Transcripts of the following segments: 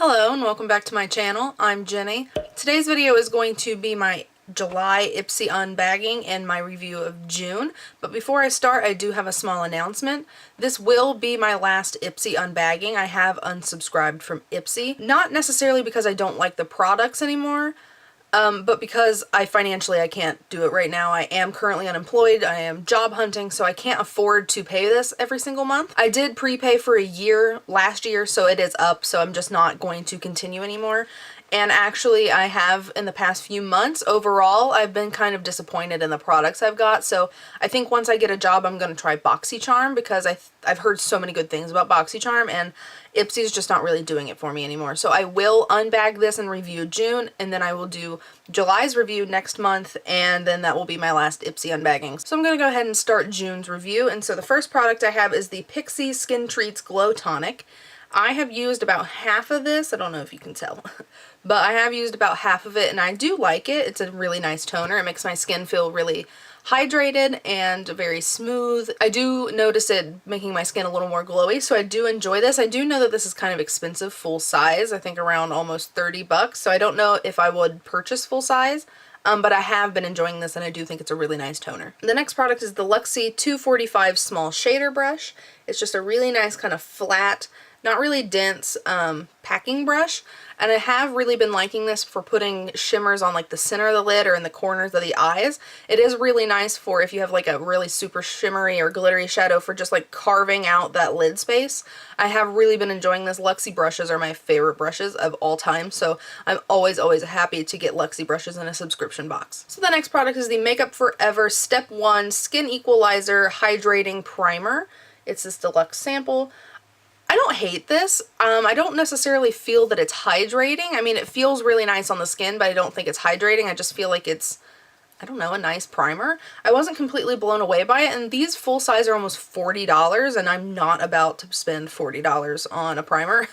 Hello and welcome back to my channel. I'm Jenny. Today's video is going to be my July Ipsy Unbagging and my review of June. But before I start, I do have a small announcement. This will be my last Ipsy Unbagging. I have unsubscribed from Ipsy. Not necessarily because I don't like the products anymore, but because I can't do it right now. I am currently unemployed, I am job hunting, so I can't afford to pay this every single month. I did prepay for a year last year, so it is up, so I'm just not going to continue anymore. And actually, I have in the past few months, overall, I've been kind of disappointed in the products I've got, so I think once I get a job, I'm going to try BoxyCharm, because I've heard so many good things about BoxyCharm, and Ipsy's just not really doing it for me anymore. So I will unbag this and review June, and then I will do July's review next month, and then that will be my last Ipsy unbagging. So I'm going to go ahead and start June's review, and so the first product I have is the Pixi Skin Treats Glow Tonic. I have used about half of this. I don't know if you can tell, but I have used about half of it, and I do like it. It's a really nice toner. It makes my skin feel really hydrated and very smooth. I do notice it making my skin a little more glowy, so I do enjoy this. I do know that this is kind of expensive full size, I think around almost 30 bucks, so I don't know if I would purchase full size. But I have been enjoying this, and I do think it's a really nice toner. The next product is the Luxie 245 Small Shader Brush. It's just a really nice kind of flat, not really dense packing brush, and I have really been liking this for putting shimmers on like the center of the lid or in the corners of the eyes. It is really nice for if you have like a really super shimmery or glittery shadow for just like carving out that lid space. I have really been enjoying this. Luxie brushes are my favorite brushes of all time, so I'm always happy to get Luxie brushes in a subscription box. So the next product is the Makeup Forever Step 1 Skin Equalizer Hydrating Primer. It's this deluxe sample. I don't hate this. I don't necessarily feel that it's hydrating. I mean, it feels really nice on the skin, but I don't think it's hydrating. I just feel like it's, I don't know, a nice primer. I wasn't completely blown away by it, and these full size are almost $40, and I'm not about to spend $40 on a primer.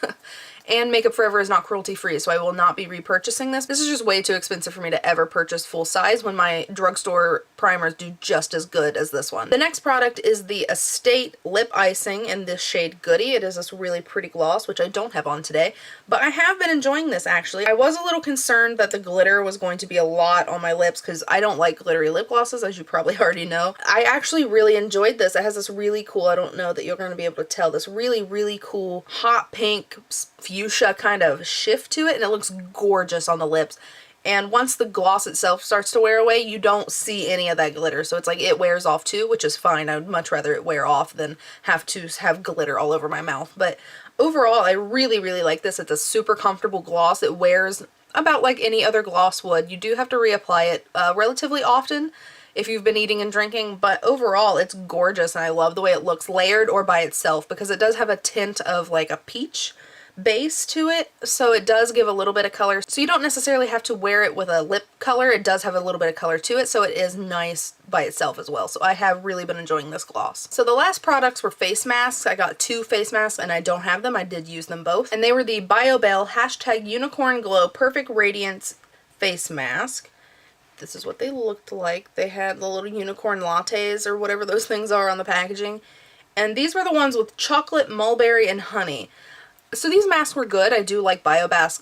And Makeup Forever is not cruelty free, so I will not be repurchasing this. This is just way too expensive for me to ever purchase full size when my drugstore primers do just as good as this one. The next product is the Estate Lip Icing in this shade Goody. It is this really pretty gloss, which I don't have on today, but I have been enjoying this actually. I was a little concerned that the glitter was going to be a lot on my lips because I don't like glittery lip glosses, as you probably already know. I actually really enjoyed this. It has this really cool, I don't know that you're going to be able to tell, this really cool hot pink fuchsia kind of shift to it, and it looks gorgeous on the lips. And once the gloss itself starts to wear away, you don't see any of that glitter, so it's like it wears off too, which is fine. I would much rather it wear off than have to have glitter all over my mouth. But overall, I really like this. It's a super comfortable gloss. It wears about like any other gloss would. You do have to reapply it relatively often if you've been eating and drinking, but overall it's gorgeous, and I love the way it looks layered or by itself, because it does have a tint of like a peach base to it, so it does give a little bit of color. So you don't necessarily have to wear it with a lip color. It does have a little bit of color to it, so it is nice by itself as well. So I have really been enjoying this gloss. So the last products were face masks. I got 2 face masks, and I don't have them. I did use them both, and they were the BioBell #Unicorn Glow Perfect Radiance Face Mask. This is what they looked like. They had the little unicorn lattes or whatever those things are on the packaging, and these were the ones with chocolate, mulberry, and honey. So these masks were good. I do like BioBell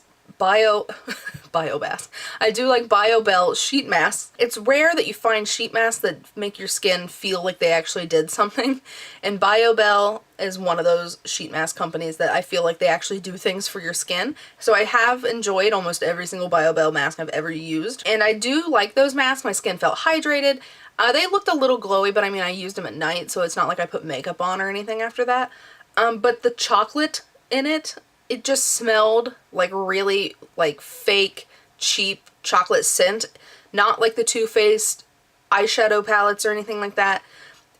sheet masks. It's rare that you find sheet masks that make your skin feel like they actually did something, and BioBell is one of those sheet mask companies that I feel like they actually do things for your skin. So I have enjoyed almost every single BioBell mask I've ever used, and I do like those masks. My skin felt hydrated. They looked a little glowy, but I mean, I used them at night, so it's not like I put makeup on or anything after that. But the chocolate in it just smelled like really like fake cheap chocolate scent, not like the Too Faced eyeshadow palettes or anything like that.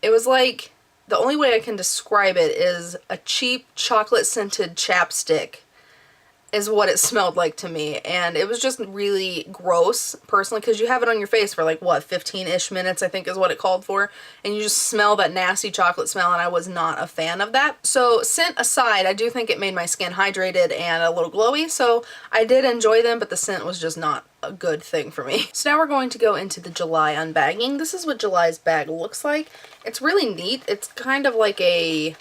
It was like, the only way I can describe it is a cheap chocolate scented chapstick is what it smelled like to me, and it was just really gross personally, because you have it on your face for like what, 15-ish minutes I think is what it called for, and you just smell that nasty chocolate smell, and I was not a fan of that. So scent aside, I do think it made my skin hydrated and a little glowy, so I did enjoy them, but the scent was just not a good thing for me. So now we're going to go into the July unbagging. This is what July's bag looks like. It's really neat. It's kind of like a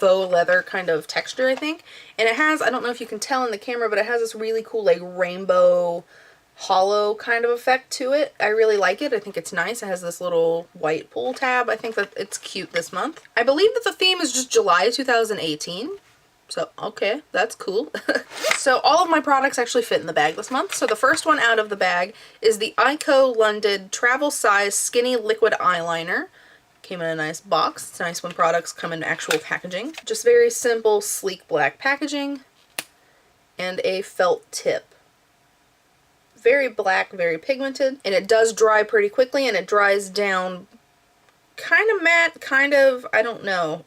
faux leather kind of texture, I think. And it has, I don't know if you can tell in the camera, but it has this really cool like rainbow hollow kind of effect to it. I really like it. I think it's nice. It has this little white pull tab. I think that it's cute this month. I believe that the theme is just July 2018. So, okay, that's cool. So all of my products actually fit in the bag this month. So the first one out of the bag is the Eyeko London Travel Size Skinny Liquid Eyeliner. Came in a nice box. It's nice when products come in actual packaging. Just very simple, sleek black packaging. And a felt tip. Very black, very pigmented. And it does dry pretty quickly, and it dries down kind of matte, kind of, I don't know.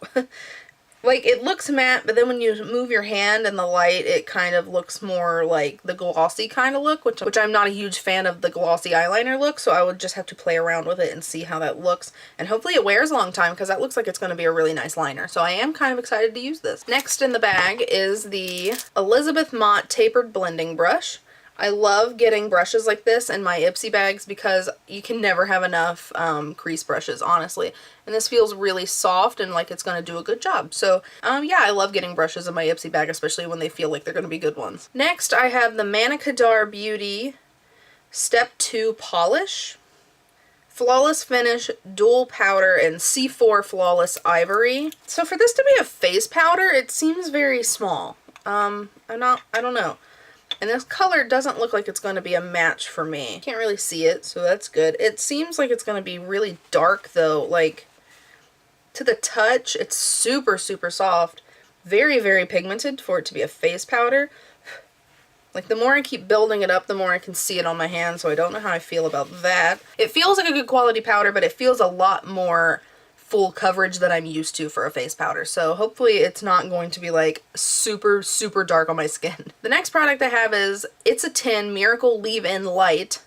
Like, it looks matte, but then when you move your hand in the light, it kind of looks more like the glossy kind of look, which I'm not a huge fan of the glossy eyeliner look, so I would just have to play around with it and see how that looks. And hopefully it wears a long time, because that looks like it's going to be a really nice liner. So I am kind of excited to use this. Next in the bag is the Elizabeth Mott Tapered Blending Brush. I love getting brushes like this in my Ipsy bags because you can never have enough crease brushes, honestly. And this feels really soft and like it's going to do a good job. So, yeah, I love getting brushes in my Ipsy bag, especially when they feel like they're going to be good ones. Next, I have the Manna Kadar Beauty Step 2 Polish, Flawless Finish, Dual Powder, and C4 Flawless Ivory. So for this to be a face powder, it seems very small. I don't know. And this color doesn't look like it's going to be a match for me. Can't really see it, so that's good. It seems like it's going to be really dark, though. Like, to the touch, it's super, super soft. Very, very pigmented for it to be a face powder. Like, the more I keep building it up, the more I can see it on my hand, so I don't know how I feel about that. It feels like a good quality powder, but it feels a lot more full coverage that I'm used to for a face powder. So hopefully it's not going to be like super, super dark on my skin. The next product I have is It's a 10 Miracle Leave-In Light.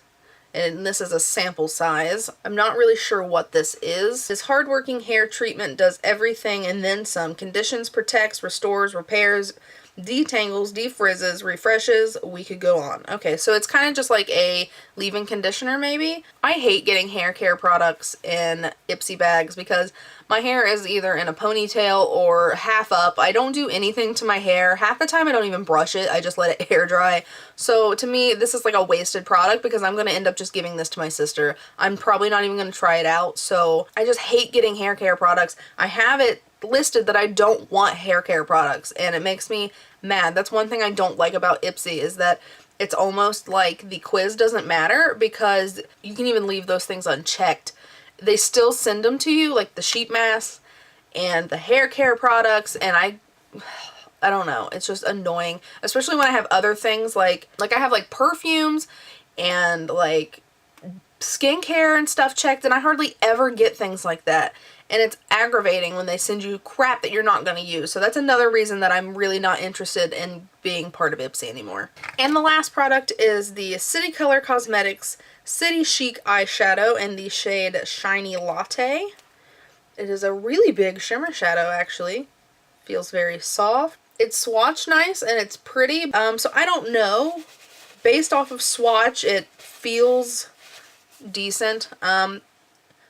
And this is a sample size. I'm not really sure what this is. This hardworking hair treatment does everything and then some. Conditions, protects, restores, repairs, detangles, defrizzes, refreshes. We could go on. Okay, so it's kind of just like a leave-in conditioner maybe. I hate getting hair care products in Ipsy bags because my hair is either in a ponytail or half up. I don't do anything to my hair. Half the time I don't even brush it. I just let it air dry. So to me, this is like a wasted product because I'm going to end up just giving this to my sister. I'm probably not even going to try it out. So I just hate getting hair care products. I have it listed that I don't want hair care products, and it makes me mad. That's one thing I don't like about Ipsy, is that it's almost like the quiz doesn't matter because you can even leave those things unchecked. They still send them to you, like the sheet masks and the hair care products, and I don't know, it's just annoying, especially when I have other things like I have like perfumes and like skincare and stuff checked, and I hardly ever get things like that. And it's aggravating when they send you crap that you're not going to use. So that's another reason that I'm really not interested in being part of Ipsy anymore. And the last product is the City Color Cosmetics City Chic Eyeshadow in the shade Shiny Latte. It is a really big shimmer shadow, actually. Feels very soft. It's swatched nice and it's pretty. So I don't know. Based off of swatch, it feels decent.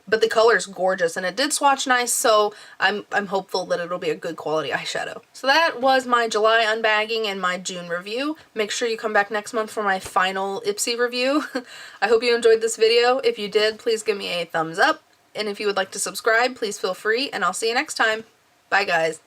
But the color is gorgeous, and it did swatch nice, so I'm hopeful that it'll be a good quality eyeshadow. So that was my July unbagging and my June review. Make sure you come back next month for my final Ipsy review. I hope you enjoyed this video. If you did, please give me a thumbs up. And if you would like to subscribe, please feel free, and I'll see you next time. Bye, guys.